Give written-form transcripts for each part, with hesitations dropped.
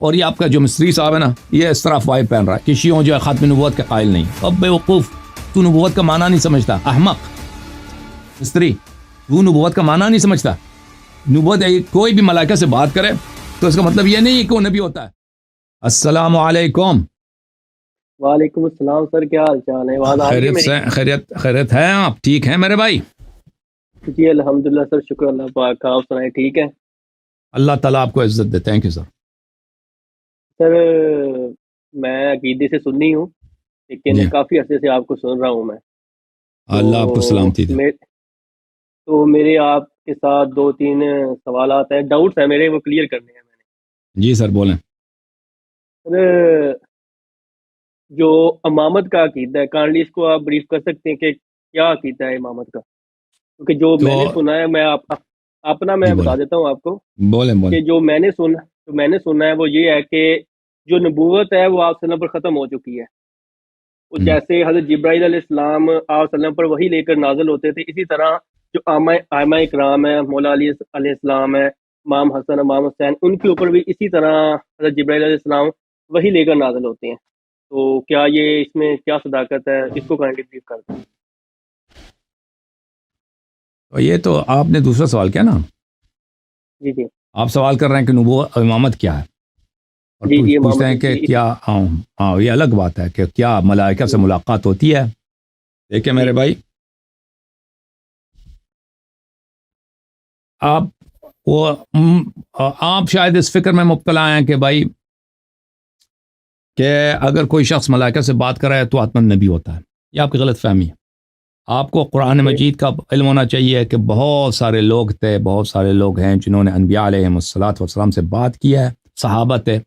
اور یہ آپ کا جو مصری صاحب ہے نا، یہ اس طرح افواہیں پہن رہا ہے کہ شیعوں جو ہے ختم نبوت کے قائل نہیں. اب بیوقوف، تو نبوت کا معنی نہیں سمجھتا. احمق مصری، تو نبوت کا معنی نہیں سمجھتا. نبوت کوئی بھی ملائکہ سے بات کرے تو اس کا مطلب یہ نہیں ہے کہ وہ نبی ہوتا ہے. السلام علیکم. وعلیکم السلام سر، کیا حال چال ہے؟ خیریت ہے؟ آپ ٹھیک ہیں میرے بھائی؟ جی الحمدللہ سر، شکر اللہ پاک کا. آپ سنائیں ٹھیک ہے؟ اللہ تعالیٰ آپ کو عزت دے. Thank you sir. سر میں عقیدے سے سنی ہوں، لیکن جی کافی عرصے سے آپ کو سن رہا ہوں میں. اللہ آپ کو سلامتی دے. تو میرے آپ کے ساتھ 2-3 سوالات ہیں، ڈاؤٹس ہیں میرے، وہ کلیئر کرنے ہیں میں نے. جی سر بولیں. سر جو امامت کا عقیدہ ہے، کائنڈلی اس کو آپ بریف کر سکتے ہیں کہ کیا عقیدہ ہے امامت کا؟ کیونکہ جو میں نے سنا ہے، میں اپنا میں بتا دیتا ہوں آپ کو کہ جو میں نے سنا ہے وہ یہ ہے کہ جو نبوت ہے وہ آپ صلی اللہ علیہ وسلم پر ختم ہو چکی ہے. جیسے حضرت جبرائیل علیہ السلام آپ صلی اللہ علیہ وسلم پر وحی لے کر نازل ہوتے تھے، اسی طرح جو ائمہ اکرام ہے، مولا علی علیہ السلام ہے، امام حسن، امام حسین، ان کے اوپر بھی اسی طرح حضرت جبرائیل علیہ السلام وحی لے کر نازل ہوتے ہیں. تو کیا یہ اس میں کیا صداقت ہے؟ اس کو کائنڈلی بریف کرتے ہیں. یہ تو آپ نے دوسرا سوال کیا نا. جی جی آپ سوال کر رہے ہیں کہ نبوت امامت کیا ہے، اور جی پوچھتے ہیں کہ کیا یہ الگ بات ہے کہ کیا ملائکہ سے ملاقات ہوتی ہے. دیکھیں میرے بھائی، آپ شاید اس فکر میں مبتلا ہیں کہ بھائی کہ اگر کوئی شخص ملائکہ سے بات کر رہا ہے تو آتمن نبی ہوتا ہے. یہ آپ کی غلط فہمی ہے. آپ کو قرآن مجید کا علم ہونا چاہیے کہ بہت سارے لوگ تھے، بہت سارے لوگ ہیں جنہوں نے انبیاء علیہ الصلوۃ والسلام سے بات کی ہے. صحابہ تھے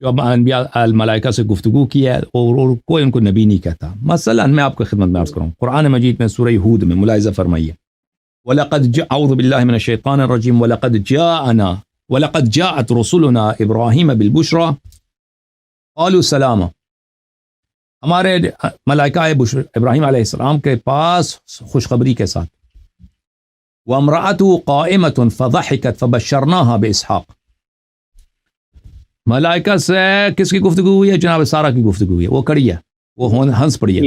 جو انبیاء الملائکہ سے گفتگو کی ہے، اور کوئی ان کو نبی نہیں کہتا. مثلا میں آپ کو خدمت میں عرض کروں، قرآن مجید میں سورہ ہود میں ملاحظہ فرمائیے، وَلَقَدْ اعوذ باللہ من الشیطان الرجیم وَلَقَدْ جاءت رسلنا ابراہیم بالبشرى قالوا سلاما. ہمارے ملائکہ ابراہیم علیہ السلام کے پاس خوشخبری کے ساتھ، وَامْرَأَتُهُ قَائِمَةٌ فَضَحِكَتْ فَبَشَّرْنَاهَا بِإِسْحَاقَ. ملائکہ سے کس کی گفتگو ہوئی ہے؟ جناب سارہ کی گفتگو ہوئی ہے. وہ کڑی ہے، وہ ہنس پڑی ہے.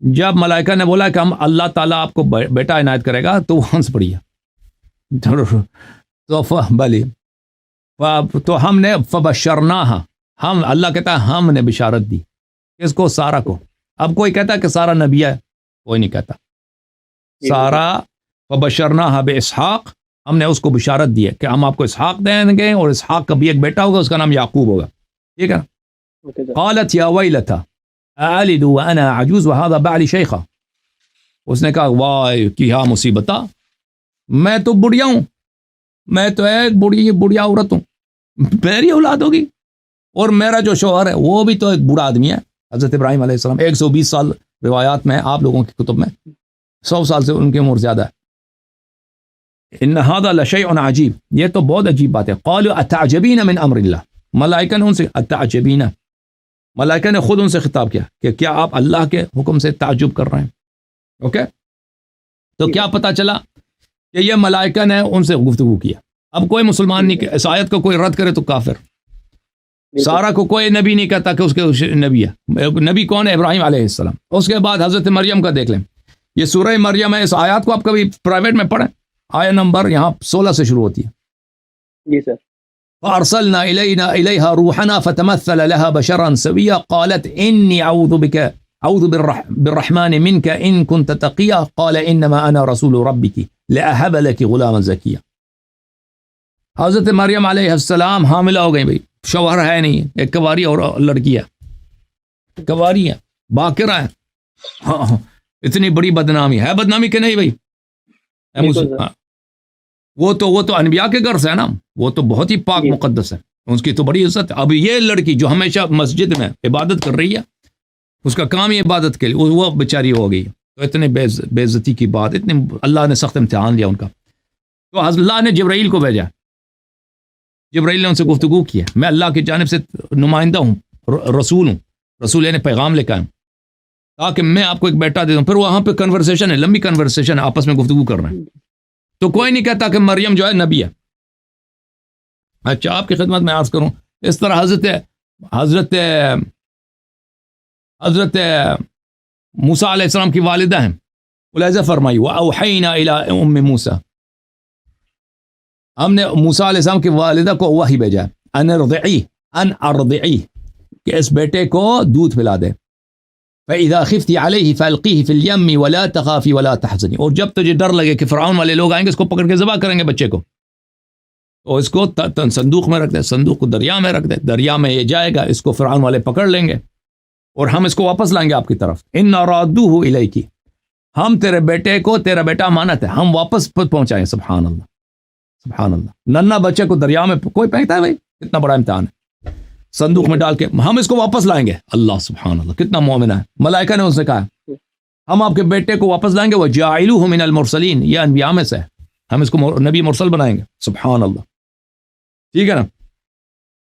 جب ملائکہ نے بولا کہ ہم اللہ تعالیٰ آپ کو بیٹا عنایت کرے گا تو وہ ہنس پڑی ہے. تو ہم نے فبشرناها، ہم اللہ کہتا ہے ہم نے بشارت دی کس کو؟ سارہ کو. اب کوئی کہتا ہے کہ سارہ نبی ہے؟ کوئی نہیں کہتا. سارہ فبشرناها باسحاق، ہم نے اس کو بشارت دی ہے کہ ہم آپ کو اسحاق دیں گے، اور اسحاق کا بھی ایک بیٹا ہوگا، اس کا نام یعقوب ہوگا. ٹھیک ہے. قالت یا ویلتا االد وانا عجوز وهذا بعلی شیخا. اس نے کہا واہ کیا مصیبتا، میں تو بڑھیا ہوں، میں تو ایک بڑھیا عورت ہوں، میری اولاد ہوگی، اور میرا جو شوہر ہے وہ بھی تو ایک بوڑھا آدمی ہے. حضرت ابراہیم علیہ السلام 120 سال روایات میں، آپ لوگوں کی کتب میں 100 سال سے ان کی عمر زیادہ ہے. ان هذا لشیء عجیب، یہ تو بہت عجیب بات ہے. قالوا اتعجبین من امر اللہ، ملائکہ نے ان سے اتعجبین، ملائکہ نے خود ان سے خطاب کیا کہ کیا آپ اللہ کے حکم سے تعجب کر رہے ہیں؟ اوکے. تو کیا پتا چلا کہ یہ ملائکہ نے ان سے گفتگو کیا. اب کوئی مسلمان نہیں کہ اس آیت کو کوئی رد کرے تو کافر. سارہ کو کوئی نبی نہیں کہتا کہ اس کے نبی ہے. نبی کون ہے؟ ابراہیم علیہ السلام. اس کے بعد حضرت مریم کا دیکھ لیں، یہ سورہ مریم ہے. اس آیات کو آپ کبھی پرائیویٹ میں پڑھیں، آیت نمبر یہاں 16 سے شروع ہوتی ہے. جی سر. فارسلنا الیہا روحنا فتمثل لها بشرا سویا قالت انی اعوذ بالرحمن منک ان كنت تقیا قال انما انا رسول ربک لاہب لک غلاما زکیا. حضرت مریم علیہ السلام حاملہ ہو گئی. بھائی شوہر ہے نہیں، ایک کواری اور لڑکی ہے، کواری ہے، باکرہ ہے. ہاں اتنی بڑی بدنامی ہے، بدنامی کہ نہیں بھائی؟ وہ تو انبیاء کے گھر سے ہے نا، وہ تو بہت ہی پاک مقدس ہے، اس کی تو بڑی عزت ہے. اب یہ لڑکی جو ہمیشہ مسجد میں عبادت کر رہی ہے، اس کا کام ہی عبادت کے لیے، وہ بیچاری ہو گئی. تو اتنے بے عزتی کی بات، اتنے اللہ نے سخت امتحان لیا ان کا. تو اللہ نے جبرائیل کو بھیجا، جبرائیل نے ان سے گفتگو کی ہے. میں اللہ کی جانب سے نمائندہ ہوں، رسول ہوں، رسول یعنی پیغام لے کے آئے ہوں تاکہ میں آپ کو ایک بیٹا دے دوں. پھر وہاں پہ کنورسیشن ہے، لمبی کنورسیشن ہے، آپس میں گفتگو کر رہے ہیں. تو کوئی نہیں کہتا کہ مریم جو ہے نبی ہے. اچھا آپ کی خدمت میں عرض کروں اس طرح حضرت موسیٰ علیہ السلام کی والدہ ہیں، ملاحظہ فرمائی وَأَوْحَيْنَا إِلَىٰ أُمِّ موسیٰ، ہم نے موسیٰ علیہ السلام کی والدہ کو وحی بھیجا ان ارضعی کہ اس بیٹے کو دودھ پلا دے، فَإِذَا خِفْتِ عَلَيْهِ فَأَلْقِيهِ فِي الْيَمِّ وَلَا تَخَافِي وَلَا تَحْزَنِي، اور جب تجھے ڈر لگے کہ فرعون والے لوگ آئیں گے اس کو پکڑ کے ذبح کریں گے بچے کو، اور اس کو صندوق میں رکھ دے، صندوق کو دریا میں رکھ دے، دریا میں یہ جائے گا، اس کو فرعون والے پکڑ لیں گے اور ہم اس کو واپس لائیں گے آپ کی طرف، اِنَّا رَادُّوهُ إِلَيْكِ، ہم تیرے بیٹے کو، تیرا بیٹا امانت ہے، ہم واپس پہنچائیں۔ سبحان اللہ سبحان اللہ، ننھا بچے کو دریا میں کوئی پھینکتا ہے بھائی؟ کتنا بڑا امتحان ہے، صندوق میں ڈال کے ہم اس کو واپس لائیں گے۔ اللہ سبحان اللہ، کتنا مومن ہے۔ ملائکہ نے ان سے کہا ہم آپ کے بیٹے کو واپس لائیں گے، وَجَاعِلُوهُ مِنَ الْمُرْسَلِينَ، یہ انبیاء میں سے ہے، ہم اس کو نبی مرسل بنائیں گے۔ سبحان اللہ، ٹھیک ہے نا؟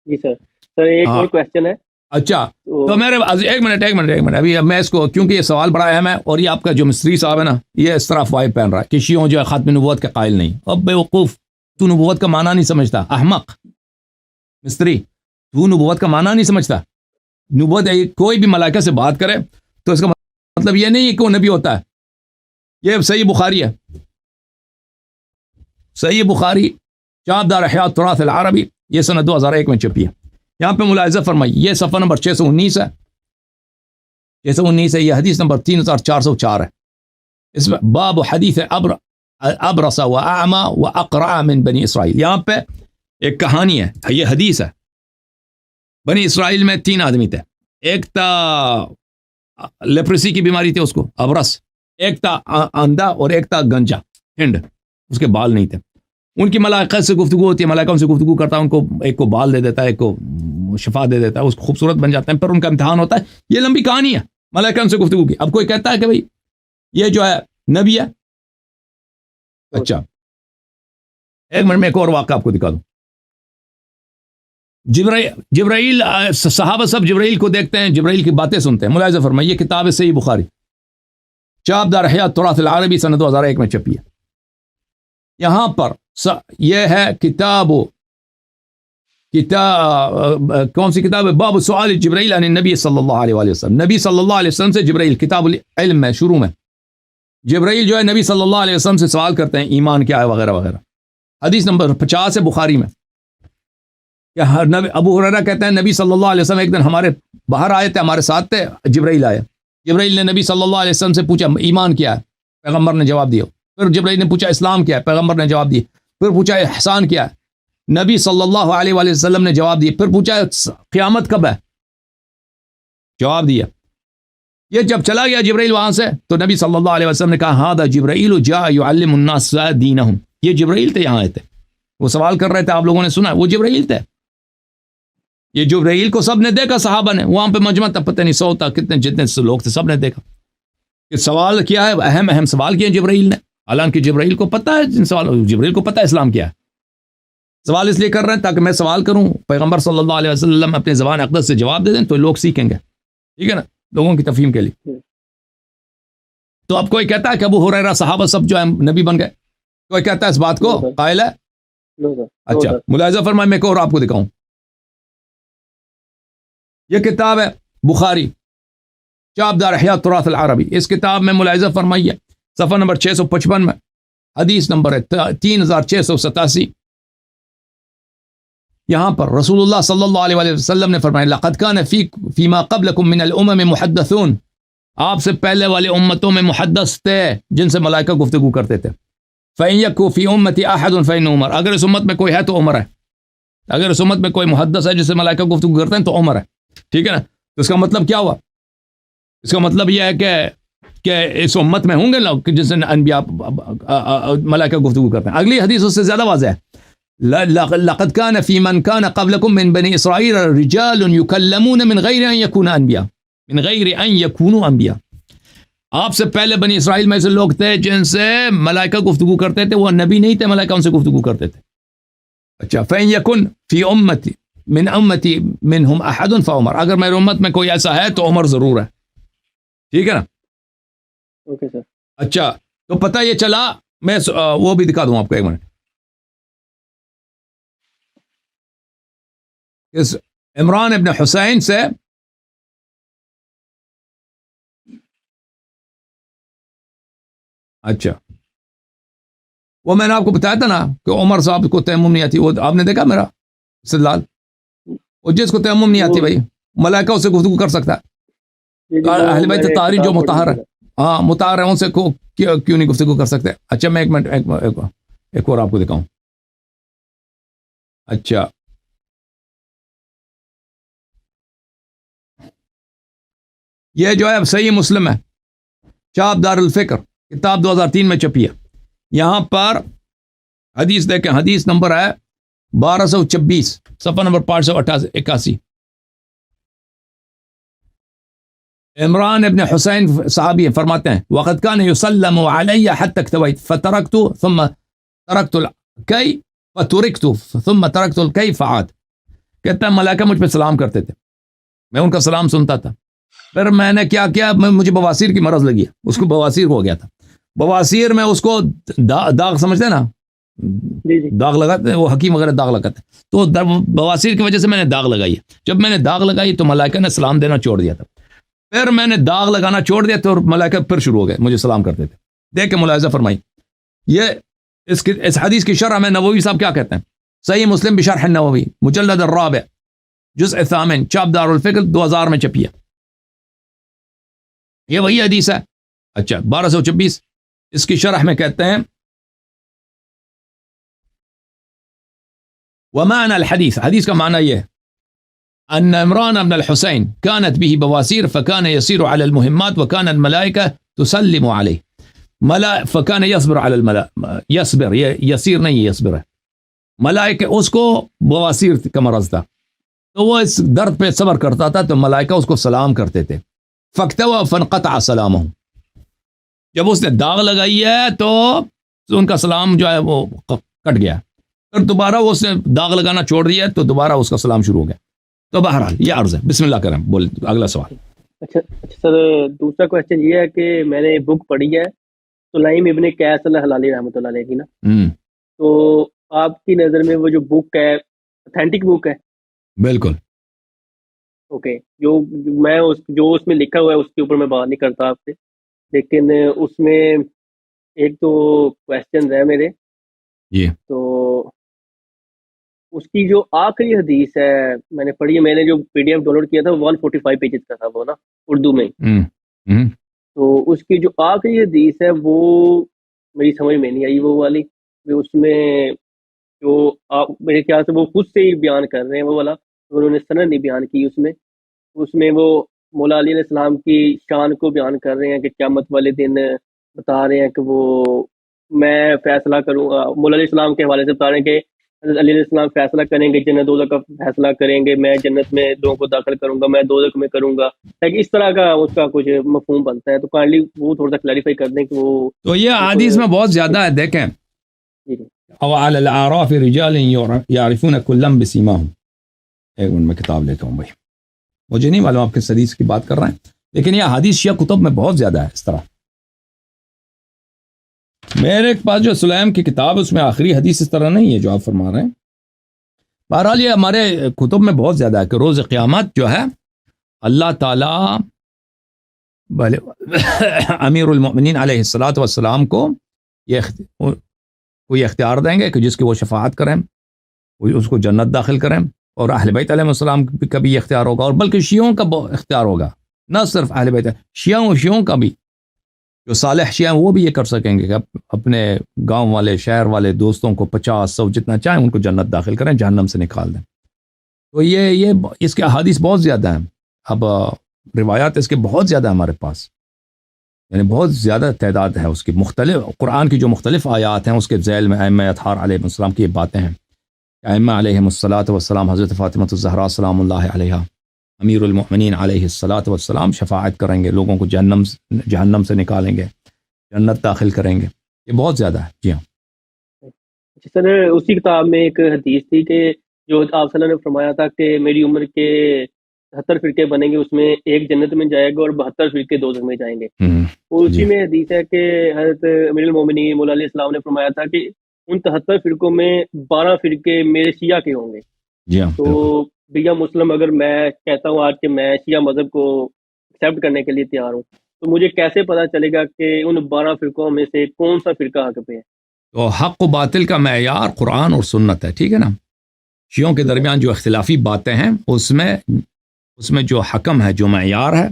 جی سر ایک اور کویسچن ہے۔ اچھا تو میرے ایک منٹ ابھی میں اس کو، کیونکہ یہ سوال بڑا اہم ہے اور یہ آپ کا جو مصری صاحب ہے نا، یہ اس طرح افواہیں پہن رہا ہے کہ شیعوں جو ہے ختم نبوت کے قائل نہیں۔ اب بے وقوف، تو نبوت کا معنی نہیں سمجھتا، احمق مصری، تو نبوت کا معنی نہیں سمجھتا۔ نبوت کوئی بھی ملائکہ سے بات کرے تو اس کا مطلب یہ نہیں ہے کہ وہ نبی ہوتا ہے۔ یہ صحیح بخاری ہے، صحیح بخاری چاپ دار احیاء التراث العربی، یہ سنہ 2001 میں چھپی ہے۔ یہاں پہ ملاحظہ فرمائی، یہ صفحہ نمبر 619 ہے، 619 ہے، یہ حدیث نمبر 3404 ہے۔ اس میں باب حدیث ابرص واعمى واقرع من بنی اسرائیل، یہاں پہ ایک کہانی ہے، یہ حدیث ہے۔ بنی اسرائیل میں 3 آدمی تھے، ایک تھا لیپریسی کی بیماری تھی اس کو، ابرس، ایک تھا اندھا اور ایک تھا گنجا، ہنڈ، اس کے بال نہیں تھے۔ ان کی ملائکہ سے گفتگو ہوتی ہے، ملائکہ ان سے گفتگو کرتا ہے، ان کو ایک کو بال دے دیتا ہے، ایک کو شفا دے دیتا ہے، اس کو خوبصورت بن جاتے ہیں، پھر ان کا امتحان ہوتا ہے۔ یہ لمبی کہانی ہے، ملائکہ ان سے گفتگو کی۔ اب کوئی کہتا ہے کہ بھئی یہ جو ہے نبی ہے۔ اچھا ایک منٹ میں ایک اور واقعہ آپ کو دکھا دوں۔ جبرائیل صحابہ سب جبرائیل کو دیکھتے ہیں، جبرائیل کی باتیں سنتے ہیں۔ ملاحظہ فرمائیے، یہ کتاب ہے صحیح بخاری، چاپ دار احیاء التراث العربی، سنہ 2001 میں چھپی ہے۔ یہاں پر یہ ہے کون سی کتاب ہے؟ باب سؤال جبرائیل عن النبی صلی اللہ علیہ وسلم، نبی صلی اللہ علیہ وسلم سے جبرائیل، کتاب العلم میں شروع میں جبرائیل جو ہے نبی صلی اللہ علیہ وسلم سے سوال کرتے ہیں ایمان کیا ہے وغیرہ وغیرہ۔ حدیث نمبر 50 ہے بخاری میں، کہ ابو ہریرہ کہتے ہیں نبی صلی اللہ علیہ وسلم ایک دن ہمارے باہر آئے تھے، ہمارے ساتھ تھے، جبرائیل آئے، جبرائیل نے نبی صلی اللہ علیہ وسلم سے پوچھا ایمان کیا ہے، پیغمبر نے جواب دیا۔ پھر جبرائیل نے پوچھا اسلام کیا ہے، پیغمبر نے جواب دیا۔ پھر پوچھا احسان کیا ہے، نبی صلی اللہ علیہ وآلہ وسلم نے جواب دیا۔ پھر پوچھا قیامت کب ہے، جواب دیا۔ یہ جب چلا گیا جبرائیل وہاں سے تو نبی صلی اللہ علیہ وسلم نے کہا ہذا جبرائیل جاء يعلم الناس دینہم، یہ جبرائیل تھے، یہاں آئے تھے، وہ سوال کر رہے تھے، آپ لوگوں نے سنا، وہ جبرائیل تھے۔ یہ جبرائیل کو سب نے دیکھا، صحابہ نے، وہاں پہ مجمع تھا، پتہ نہیں 100 تھا، کتنے جتنے لوگ تھے، سب نے دیکھا کہ سوال کیا ہے، اہم سوال کیا جبرائیل نے۔ حالانکہ جبرائیل کو پتہ ہے جبرائیل کو پتہ ہے اسلام کیا ہے۔ سوال اس لیے کر رہے ہیں تاکہ میں سوال کروں، پیغمبر صلی اللہ علیہ وسلم اپنے زبان اقدس سے جواب دے دیں تو لوگ سیکھیں گے، ٹھیک ہے نا، لوگوں کی تفہیم کے لیے۔ تو اب کوئی کہتا ہے کہ ابو ہریرہ صحابہ سب جو ہے نبی بن گئے، کوئی کہتا ہے اس بات کو قائل ہے؟ اچھا ملاحظہ فرمائے، میں ایک اور آپ کو دکھاؤں، یہ کتاب ہے بخاری، چاپ دار احیاء التراث العربی، اس کتاب میں ملاحظہ فرمائیے صفحہ نمبر 655 میں حدیث نمبر 3687، یہاں پر رسول اللہ صلی اللہ علیہ وسلم نے فرمایا لقد كان فيما قبلكم من الامم محدثون، آپ سے پہلے والے امتوں میں محدث تھے جن سے ملائکہ گفتگو کرتے تھے۔ فإن يكن في امتي احد فإن عمر، اگر اس امت میں کوئی ہے تو عمر ہے، اگر اس امت میں کوئی محدث ہے جس سے ملائکہ گفتگو کرتے ہیں تو عمر ہے، ٹھیک ہے نا۔ تو اس کا مطلب کیا ہوا؟ اس کا مطلب یہ ہے کہ اس امت میں ہوں گے لوگ جن سے انبیاء ملائکہ گفتگو کرتے ہیں۔ اگلی حدیث اس سے زیادہ واضح ہے، لقد كان في من كان قبلكم من بني اسرائيل رجال يكلمون من غير ان يكونوا انبياء، آپ سے پہلے بنی اسرائیل میں سے لوگ تھے جن سے ملائکہ گفتگو کرتے تھے، وہ نبی نہیں تھے، ملائکہ ان سے گفتگو کرتے تھے۔ اچھا فإن يكن في امتي من امتی منهم احد فعمر، اگر میری امت میں کوئی ایسا ہے تو عمر ضرور ہے، ٹھیک ہے نا۔ Okay sir. اچھا تو پتہ یہ چلا، میں وہ بھی دکھا دوں آپ کو ایک منٹ، اس عمران ابن حسین سے اچھا وہ میں نے آپ کو بتایا تھا نا کہ عمر صاحب کو تیمم نہیں آتی، وہ آپ نے دیکھا میرا استدلال؟ اور جس کو تیمم نہیں آتی بھائی ملائکہ اسے گفتگو کر سکتا ہے، اہل بیت طاہرین جو مطہر ہے، ہاں مطہر ہیں، ان سے کیوں نہیں گفتگو کر سکتے؟ اچھا میں ایک منٹ ایک اور آپ کو دکھاؤں. اچھا یہ جو ہے صحیح مسلم ہے، چاپ دار الفکر، کتاب 2003 میں چھپی ہے. یہاں پر حدیث دیکھیں، حدیث نمبر ہے 1226، صفحہ نمبر 581. عمران ابن حسین صحابی فرماتے ہیں وقد كان يسلم علي حتى اكتويت فتركت ثم تركت الكي فتركت ثم تركت الكي فعاد. کہتا ہے ملائکہ مجھ پہ سلام کرتے تھے، میں ان کا سلام سنتا تھا، پھر میں نے کیا کیا، مجھے بواسیر کی مرض لگی ہے، اس کو بواسیر ہو گیا تھا. بواسیر میں اس کو داغ سمجھتے ہیں نا، داغ لگاتے ہیں وہ حکیم وغیرہ داغ لگاتے ہیں، تو بواسیر کی وجہ سے میں نے داغ لگائی ہے. جب میں نے داغ لگائی تو ملائکہ نے سلام دینا چھوڑ دیا تھا، پھر میں نے داغ لگانا چھوڑ دیا تو ملائکہ پھر شروع ہو گئے مجھے سلام کرتے تھے. دیکھ کے ملاحظہ فرمائی. یہ اس حدیث کی شرح میں نووی صاحب کیا کہتے ہیں؟ صحیح مسلم بشرح النووی مجلد الرابع جزء الثامن چاپ دار الفکر 2000 میں چھپی ہے. یہ وہی حدیث ہے. اچھا 1226 اس کی شرح میں کہتے ہیں ومعنى الحديث، حدیث کا معنی یہ ہے ان عمران بن الحسين كانت به بواسير فكان يسير على المهمات وكان الملائكة تسلم عليه فكان يصبر على يصبر يسير نہیں يصبر ہے، ملائکہ اس کو بواسیر کا مرض تھا تو وہ اس درد پہ صبر کرتا تھا تو ملائکہ اس کو سلام کرتے تھے. فاكتوى فانقطع سلامه، جب اس نے داغ لگائی ہے تو ان کا سلام جو ہے وہ کٹ گیا، پھر دوبارہ وہ اس نے داغ لگانا چھوڑ دیا تو دوبارہ اس کا سلام شروع ہو گیا. تو بہرحال یہ عرض ہے. بسم اللہ کریں، بول اگلا سوال. اچھا سر، دوسرا کوشچن یہ ہے کہ میں نے بک پڑھی ہے سلیم ابن قیس الہلالی رحمۃ اللہ علیہ کی نا، تو آپ کی نظر میں وہ جو بک ہے اتھینٹک بک ہے؟ بالکل. اوکے، جو اس میں لکھا ہوا ہے اس کے اوپر میں بات نہیں کرتا آپ سے، لیکن اس میں ایک تو کوشچن ہے میرے. جی. تو اس کی جو آخری حدیث ہے میں نے پڑھی ہے، میں نے جو P D F download کیا تھا 145 پیجز کا تھا وہ نا، اردو میں. تو اس کی جو آخری حدیث ہے وہ میری سمجھ میں نہیں آئی، وہ والی اس میں جو میرے خیال سے وہ خود سے ہی بیان کر رہے ہیں، وہ والا انہوں نے سند نہیں بیان کی. اس میں وہ مولا علی علیہ السلام کی شان کو بیان کر رہے ہیں کہ قیامت والے دن بتا رہے ہیں کہ وہ میں فیصلہ کروں گا، مولا علیہ السلام کے حوالے سے بتا رہے ہیں کہ حضرت علی علیہ السلام فیصلہ کریں گے، جنت دوزخ کا فیصلہ کریں گے، میں جنت میں لوگوں کو داخل کروں گا، میں دوزخ میں کروں گا. اس طرح کا اس کا کچھ مفہوم بنتا ہے، تو کائنڈلی وہ تھوڑا سا کلیریفائی کر دیں کہ وہ تو یہ حدیث میں بہت زیادہ ہے. دیکھیں او علی الاعراف رجال یعرفون کلا بسیماہم. ایک منٹ میں کتاب لیتا ہوں بھائی، مجھے نہیں معلوم آپ کس حدیث کی بات کر رہے ہیں، لیکن یہ حدیث شیعہ کتب میں بہت زیادہ ہے اس طرح. میرے پاس جو سلیم کی کتاب ہے اس میں آخری حدیث اس طرح نہیں ہے جو آپ فرما رہے ہیں. بہرحال یہ ہمارے کتب میں بہت زیادہ ہے کہ روز قیامت جو ہے اللہ تعالیٰ امیر المؤمنین علیہ الصلاۃ والسلام کو یہ اختیار دیں گے کہ جس کی وہ شفاعت کریں، اس کو جنت داخل کریں، اور اہل بیت علیہ السلام کا بھی اختیار ہوگا، اور بلکہ شیعوں کا اختیار ہوگا، نہ صرف اہل بیت، شیعوں کا بھی، جو صالح شیعہ ہیں وہ بھی یہ کر سکیں گے کہ اپنے گاؤں والے، شہر والے دوستوں کو 50-100 جتنا چاہیں ان کو جنت داخل کریں، جہنم سے نکال دیں. تو یہ اس کے احادیث بہت زیادہ ہیں. اب روایات اس کے بہت زیادہ ہیں ہمارے پاس، یعنی بہت زیادہ تعداد ہے اس کی. مختلف قرآن کی جو مختلف آیات ہیں اس کے ذیل میں ائمہ اطہار علیہ السلام کی یہ باتیں ہیں. ائمہ علیہ الصلاۃ والسلام، حضرت فاطمہ الزہرا سلام اللہ علیہا، امیر المؤمنین علیہ الصلاۃ والسلام شفاعت کریں گے، لوگوں کو جہنم سے نکالیں گے، جنت داخل کریں گے. یہ بہت زیادہ ہے. جی ہاں. سر اسی کتاب میں ایک حدیث تھی کہ جو آپ صلی اللہ علیہ وسلم نے فرمایا تھا کہ میری عمر کے 70 فرقے بنیں گے، اس میں ایک جنت میں جائے گا اور 72 فرقے دوزخ میں جائیں گے. اور اسی میں حدیث ہے کہ حضرت امیر المومنین مولا علیہ السلام نے فرمایا تھا کہ ان 73 فرقوں میں 12 فرقے میرے شیعہ کے ہوں گے. جی ہاں. تو بیا مسلم اگر میں کہتا ہوں آج کہ میں شیعہ مذہب کو ایکسیپٹ کرنے کے لیے تیار ہوں، تو مجھے کیسے پتا چلے گا کہ ان 12 فرقوں میں سے کون سا فرقہ حق پہ ہے؟ تو حق و باطل کا معیار قرآن اور سنت ہے، ٹھیک ہے نا؟ شیعوں کے درمیان جو اختلافی باتیں ہیں اس میں جو حکم ہے، جو معیار ہے،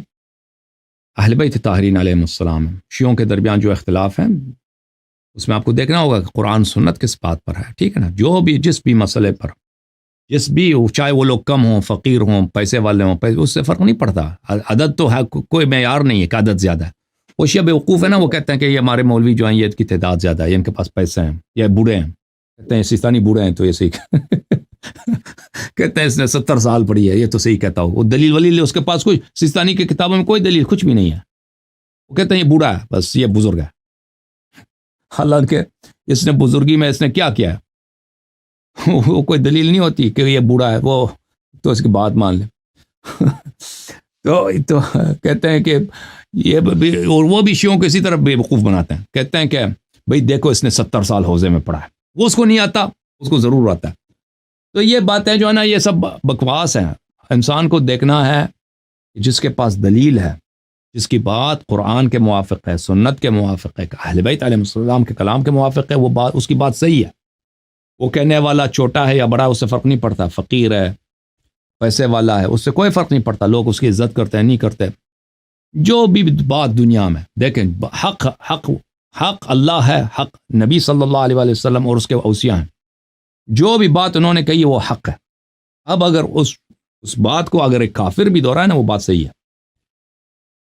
اہل بیت طاہرین علیہ السلام ہے۔ شیعوں کے درمیان جو اختلاف ہیں اس میں آپ کو دیکھنا ہوگا کہ قرآن سنت کس بات پر ہے، ٹھیک ہے نا؟ جو بھی جس بھی مسئلے پر، جس بھی، چاہے وہ لوگ کم ہوں، فقیر ہوں، پیسے والے ہوں، اس سے فرق نہیں پڑتا۔ عدد تو ہے، کوئی معیار نہیں ہے کہ عدد زیادہ ہے۔ وہ شیعہ بیوقوف ہے نا، وہ کہتے ہیں کہ یہ ہمارے مولوی جو ہیں یہ کی تعداد زیادہ ہے، ان کے پاس پیسے ہیں، یہ بوڑھے ہیں، کہتے ہیں سیستانی بوڑھے ہیں تو یہ صحیح کہتے ہیں اس نے 70 سال پڑھی ہے، یہ تو صحیح کہتا ہو۔ وہ دلیل ولیل اس کے پاس کوئی، سیستانی کی کتابوں میں کوئی دلیل کچھ بھی نہیں ہے، وہ کہتے ہیں یہ بوڑھا ہے، بس یہ بزرگ ہے، حالانکہ اس نے بزرگی میں اس نے کیا کیا ہے وہ کوئی دلیل نہیں ہوتی کہ یہ بوڑھا ہے، وہ تو اس کی بات مان لے تو کہتے ہیں کہ یہ اور وہ بھی شیعوں کو اسی طرح بے وقوف بناتے ہیں، کہتے ہیں کہ بھئی دیکھو اس نے 70 سال حوزے میں پڑھا ہے، وہ اس کو نہیں آتا، اس کو ضرور آتا ہے۔ تو یہ باتیں جو ہے نا یہ سب بکواس ہیں۔ انسان کو دیکھنا ہے جس کے پاس دلیل ہے، جس کی بات قرآن کے موافق ہے، سنت کے موافق ہے، اہل بیت علیہ السلام کے کلام کے موافق ہے، وہ بات، اس کی بات صحیح ہے۔ وہ کہنے والا چھوٹا ہے یا بڑا اس سے فرق نہیں پڑتا، فقیر ہے، پیسے والا ہے، اس سے کوئی فرق نہیں پڑتا، لوگ اس کی عزت کرتے ہیں نہیں کرتے۔ جو بھی بات دنیا میں دیکھیں، حق اللہ ہے، حق نبی صلی اللہ علیہ وسلم اور اس کے اوصیاء ہیں، جو بھی بات انہوں نے کہی وہ حق ہے۔ اب اگر اس بات کو اگر ایک کافر بھی دہرائے نا، وہ بات صحیح ہے۔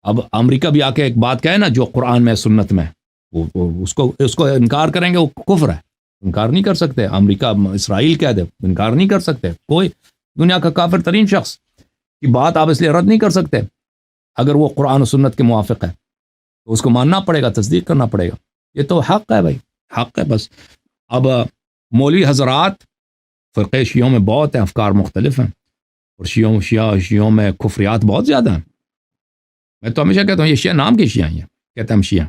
اب امریکہ بھی آ کے ایک بات کہے نا جو قرآن میں سنت میں، وہ اس کو انکار کریں گے، وہ کفر ہے، انکار نہیں کر سکتے۔ امریکہ اسرائیل کہہ دے، انکار نہیں کر سکتے۔ کوئی دنیا کا کافر ترین شخص کی بات آپ اس لیے رد نہیں کر سکتے، اگر وہ قرآن و سنت کے موافق ہے تو اس کو ماننا پڑے گا، تصدیق کرنا پڑے گا۔ یہ تو حق ہے بھائی، حق ہے بس۔ اب مولوی حضرات فرقے شیعوں میں بہت ہیں، افکار مختلف ہیں، اور شیعوں میں کفریات بہت زیادہ ہیں۔ میں تو ہمیشہ کہتا ہوں یہ شیعہ نام کے شیعہ ہیں، کہتے ہیں ہم شیعہ۔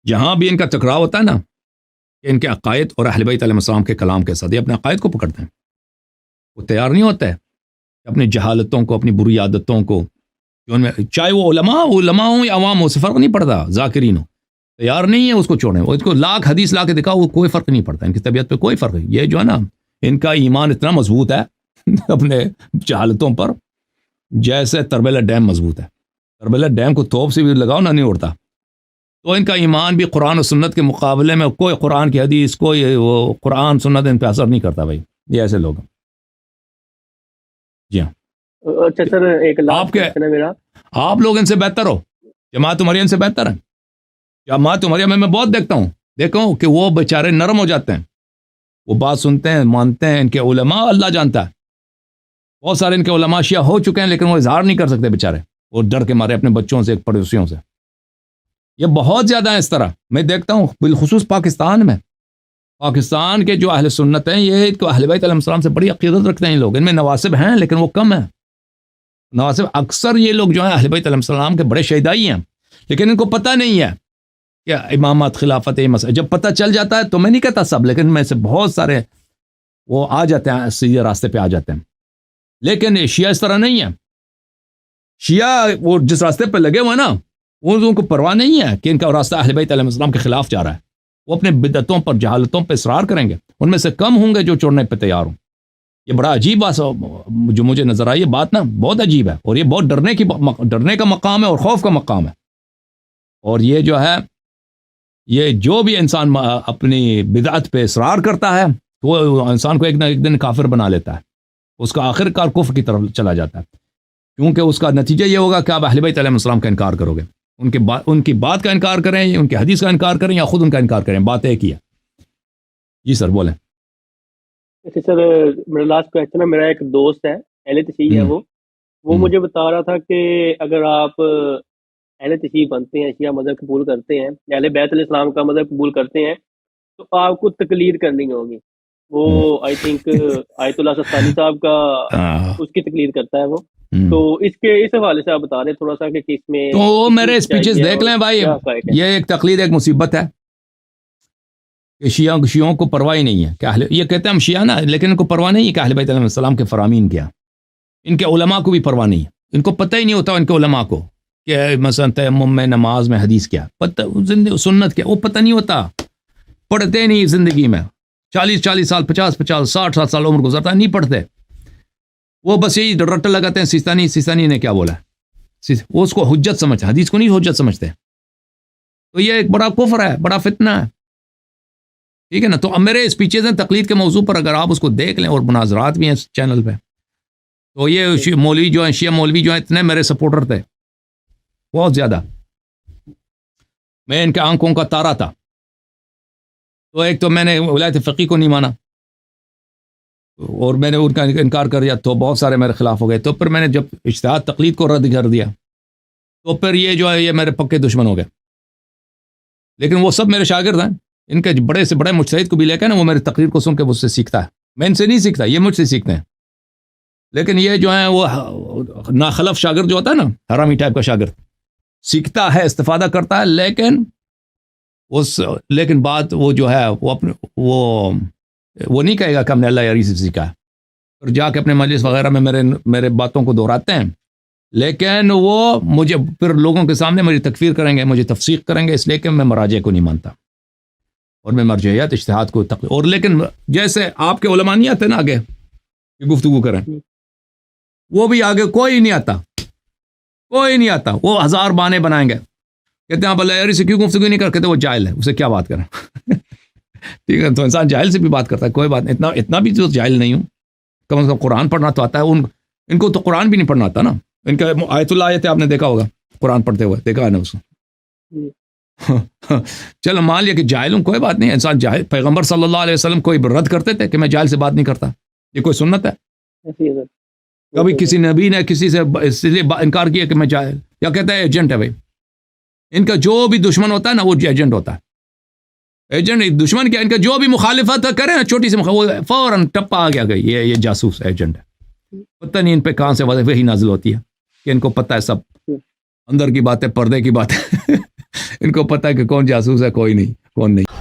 جہاں بھی ان کا ٹکراؤ ہوتا ہے نا، کہ ان کے عقائد اور اہل بیت علیہ السلام کے کلام کے ساتھ، یہ اپنے عقائد کو پکڑتے ہیں، وہ تیار نہیں ہوتے اپنی جہالتوں کو، اپنی بری عادتوں کو، جو ان میں، چاہے وہ علماء ہوں یا عوام ہوں، اس سے فرق نہیں پڑتا، ذاکرین ہوں، تیار نہیں ہے اس کو چھوڑیں۔ وہ اس کو لاکھ حدیث لا کے دکھاؤ، وہ کوئی فرق نہیں پڑتا، ان کی طبیعت پہ کوئی فرق نہیں۔ یہ جو ہے نا، ان کا ایمان اتنا مضبوط ہے اپنے جہالتوں پر، جیسے تربیلا ڈیم مضبوط ہے۔ تربیلا ڈیم کو توپ سے بھی لگاؤ نہ، نہیں اڑتا۔ تو ان کا ایمان بھی قرآن و سنت کے مقابلے میں کوئی قرآن کی حدیث، کوئی وہ قرآن سنت ان پہ اثر نہیں کرتا بھائی، یہ ایسے لوگ ہیں۔ جی ہاں، اچھا سر، ایک آپ لاسٹ کے کوشچن ہے میرا۔ آپ لوگ ان سے بہتر ہو، جماعت مریم سے بہتر ہیں۔ جماعت مریم میں بہت دیکھوں کہ وہ بیچارے نرم ہو جاتے ہیں، وہ بات سنتے ہیں، مانتے ہیں۔ ان کے علماء اللہ جانتا ہے، بہت سارے ان کے علماء شیعہ ہو چکے ہیں، لیکن وہ اظہار نہیں کر سکتے بیچارے، وہ ڈر کے مارے اپنے بچوں سے، پڑوسیوں سے۔ یہ بہت زیادہ ہے اس طرح، میں دیکھتا ہوں بالخصوص پاکستان میں۔ پاکستان کے جو اہل سنت ہیں، یہ تو اہل بیت علیہ السلام سے بڑی عقیدت رکھتے ہیں۔ لوگ ان میں نواسب ہیں لیکن وہ کم ہیں، نواسب اکثر یہ لوگ جو ہیں اہل بیت علیہ السلام کے بڑے شہدائی ہیں، لیکن ان کو پتہ نہیں ہے کہ امامت، خلافت، یہ مسئلہ جب پتہ چل جاتا ہے تو، میں نہیں کہتا سب، لیکن میں سے بہت سارے وہ آ جاتے ہیں، سیدھے راستے پہ آ جاتے ہیں۔ لیکن شیعہ اس طرح نہیں ہے۔ شیعہ وہ جس راستے پہ لگے ہوئے نا، وہ ان کو پرواہ نہیں ہے کہ ان کا راستہ اہل بیت علیہ السلام کے خلاف جا رہا ہے۔ وہ اپنے بدعتوں پر، جہالتوں پہ اصرار کریں گے، ان میں سے کم ہوں گے جو چھوڑنے پہ تیار ہوں۔ یہ بڑا عجیب بات جو مجھے نظر آئی، یہ بات نا بہت عجیب ہے، اور یہ بہت ڈرنے کا مقام ہے اور خوف کا مقام ہے۔ اور یہ جو ہے، یہ جو بھی انسان اپنی بدعت پہ اصرار کرتا ہے، وہ انسان کو ایک نہ ایک دن کافر بنا لیتا ہے، اس کا آخر کار کفر کی طرف چلا جاتا ہے، کیونکہ اس کا نتیجہ یہ ہوگا کہ آپ اہل بیت علیہ السلام کا انکار کرو گے، ان کی بات کا انکار کریں، ان کی حدیث کا انکار کریں، یا خود ان کا انکار کریں، بات ایک ہی ہے۔ جی سر بولیں۔ اچھا سر، میرا لاسٹ کوشچن ہے۔ میرا ایک دوست ہے، اہل تشیع ہے، وہ مجھے بتا رہا تھا کہ اگر آپ اہل تشیع بنتے ہیں، شیعہ مذہب قبول کرتے ہیں، اہل بیت علیہ السلام کا مذہب قبول کرتے ہیں، تو آپ کو تقلید کرنی ہوگی۔ وہ آئی تھنک آیت اللہ سستانی صاحب کا اس کی تقلید کرتا ہے وہ۔ تو اس حوالے سے آپ بتا رہے تھوڑا سا کہ کس میں، تو وہ میرے اسپیچز دیکھ لیں بھائی، یہ ایک تقلید، ایک مصیبت ہے۔ کہ شیعوں کو پرواہ ہی نہیں ہے کہ یہ کہتے ہیں ہم شیعہ نا، لیکن ان کو پرواہ نہیں ہے کہ اہل بیت علیہ السلام کے فرامین کیا، ان کے علماء کو بھی پرواہ نہیں ہے، ان کو پتہ ہی نہیں ہوتا ان کے علماء کو کہ مثلا تیمم میں، نماز میں حدیث کیا پتہ، سنت کیا، وہ پتہ نہیں ہوتا، پڑھتے نہیں زندگی میں، 40 سال 50 60 سال عمر گزرتا ہے نہیں پڑھتے، وہ بس یہی رٹ لگاتے ہیں سیستانی نے کیا بولا ہے، وہ اس کو حجت سمجھتے، حدیث کو نہیں حجت سمجھتے، تو یہ ایک بڑا کفر ہے، بڑا فتنہ ہے، ٹھیک ہے نا۔ تو اب میرے اسپیچز ہیں تقلید کے موضوع پر، اگر آپ اس کو دیکھ لیں، اور مناظرات بھی ہیں اس چینل پہ، تو یہ مولوی جو ہیں، شیعہ مولوی جو ہیں، اتنے میرے سپورٹر تھے بہت زیادہ، میں ان کے آنکھوں کا تارا تھا۔ تو ایک تو میں نے ولایت فقیہ کو نہیں مانا، اور میں نے ان کا انکار کر دیا، تو بہت سارے میرے خلاف ہو گئے، تو پھر میں نے جب اجتہاد تقلید کو رد کر دیا، تو پھر یہ جو ہے یہ میرے پکے دشمن ہو گئے، لیکن وہ سب میرے شاگرد ہیں، ان کے بڑے سے بڑے مجتہد کو بھی لے کے نا، وہ میری تقریر کو سن کے مجھ سے سیکھتا ہے، میں ان سے نہیں سیکھتا، یہ مجھ سے سیکھتے ہیں، لیکن یہ جو ہے وہ ناخلف شاگرد جو ہوتا ہے نا، حرامی ٹائپ کا شاگرد، سیکھتا ہے، استفادہ کرتا ہے، لیکن بات وہ جو ہے وہ اپنے وہ نہیں کہے گا کہ ہم نے اللہ یاری سے سیکھا ہے، اور جا کے اپنے مجلس وغیرہ میں میرے باتوں کو دہراتے ہیں، لیکن وہ مجھے پھر لوگوں کے سامنے میری تکفیر کریں گے، مجھے تفسیق کریں گے، اس لیے کہ میں مراجع کو نہیں مانتا، اور میں مرجعیت اجتہاد کو اور لیکن جیسے آپ کے علماء نہیں آتے نا آگے کہ گفتگو کریں، وہ بھی آگے کوئی نہیں آتا، وہ 1000 بہانے بنائیں گے، کہتے ہیں آپ اللہ یاری سے کیوں گفتگو نہیں کرتے، وہ جاہل ہے، اسے کیا بات کریں ٹھیک ہے، تو انسان جاہل سے بھی بات کرتا ہے، کوئی بات نہیں، اتنا بھی تو جاہل نہیں ہوں، کم از کم قرآن پڑھنا تو آتا ہے، ان کو تو قرآن بھی نہیں پڑھنا آتا نا، ان کا آیت اللہ آیت آپ نے دیکھا ہوگا قرآن پڑھتے ہوئے، دیکھا ہے نا اس کو چلو مان لیا کہ جاہل ہوں، کوئی بات نہیں، انسان جاہل، پیغمبر صلی اللہ علیہ وسلم کوئی رد کرتے تھے کہ میں جاہل سے بات نہیں کرتا، یہ کوئی سنت ہے؟ کبھی کسی نبی نے کسی سے اس لیے انکار کیا کہ میں جاہل، یا کہتا ہے ایجنٹ ہے بھائی، ان کا جو بھی دشمن ہوتا ہے نا وہ ایجنٹ ہوتا ہے، ایجنٹ دشمن کیا، ان کا جو بھی مخالفت کرے نا چھوٹی سی فوراً ٹپا آ گیا گئی، یہ جاسوس ایجنٹ ہے، پتہ نہیں ان پہ کہاں سے وہی نازل ہوتی ہے کہ ان کو پتہ ہے سب اندر کی باتیں، پردے کی باتیں ان کو پتہ ہے کہ کون جاسوس ہے، کوئی نہیں، کون نہیں۔